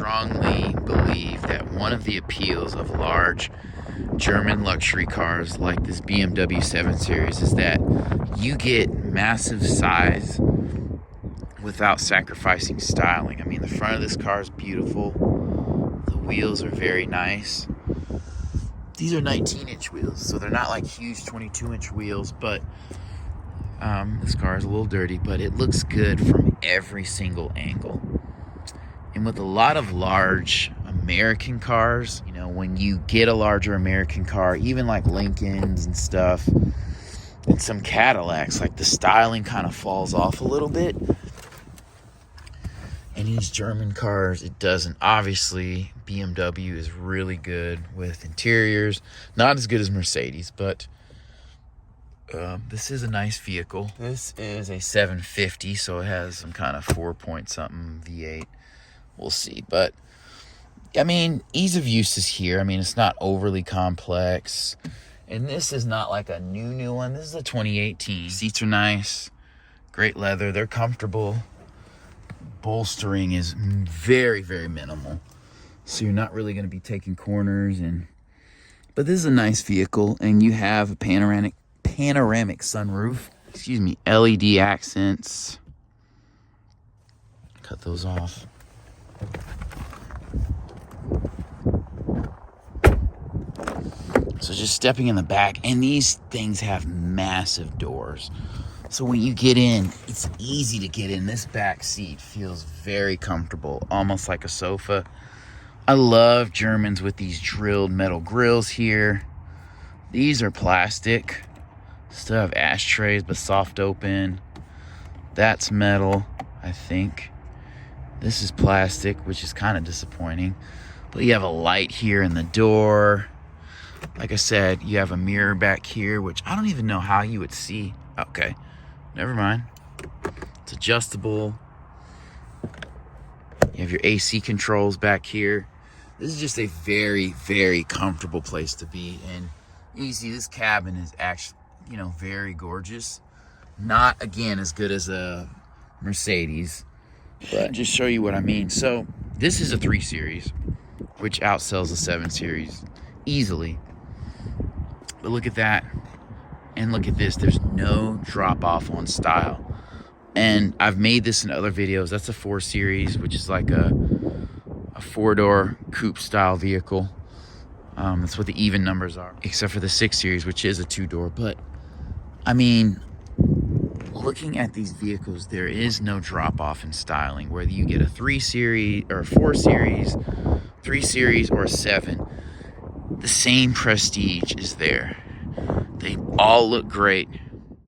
strongly believe that one of the appeals of large German luxury cars like this BMW 7 Series is that you get massive size without sacrificing styling. I mean, the front of this car is beautiful. The wheels are very nice. These are 19-inch wheels, so they're not like huge 22-inch wheels, but this car is a little dirty, but it looks good from every single angle. And with a lot of large American cars, you know, when you get a larger American car, even like Lincolns and stuff, and some Cadillacs, like the styling kind of falls off a little bit. And these German cars, it doesn't. Obviously, BMW is really good with interiors. Not as good as Mercedes, but this is a nice vehicle. This is a 750, so it has some kind of 4-point-something V8. We'll see. But, I mean, ease of use is here. I mean, it's not overly complex. And this is not like a new one. This is a 2018. Seats are nice. Great leather. They're comfortable. Bolstering is very, very minimal. So you're not really going to be taking corners. But this is a nice vehicle. And you have a panoramic sunroof. Excuse me. LED accents. Cut those off. So just stepping in the back, and these things have massive doors. So when you get in, it's easy to get in. This back seat feels very comfortable, almost like a sofa. I love Germans with these drilled metal grills here. These are plastic. Still have ashtrays, but soft open. That's metal, I think. This is plastic, which is kind of disappointing. But you have a light here in the door. Like I said, you have a mirror back here, which I don't even know how you would see. Okay, never mind. It's adjustable. You have your AC controls back here. This is just a very, very comfortable place to be. And you see this cabin is actually, you know, very gorgeous. Not, again, as good as a Mercedes, but just show you what I mean. So this is a 3 Series, which outsells the 7 Series easily. But look at that, and look at this. There's no drop off on style. And I've made this in other videos. That's a 4 Series, which is like a 4-door coupe style vehicle. That's what the even numbers are, except for the 6 Series, which is a 2-door. But I mean, looking at these vehicles, there is no drop off in styling. Whether you get a 3 Series or a 4 Series, 3 Series, or a 7, the same prestige is there. They all look great.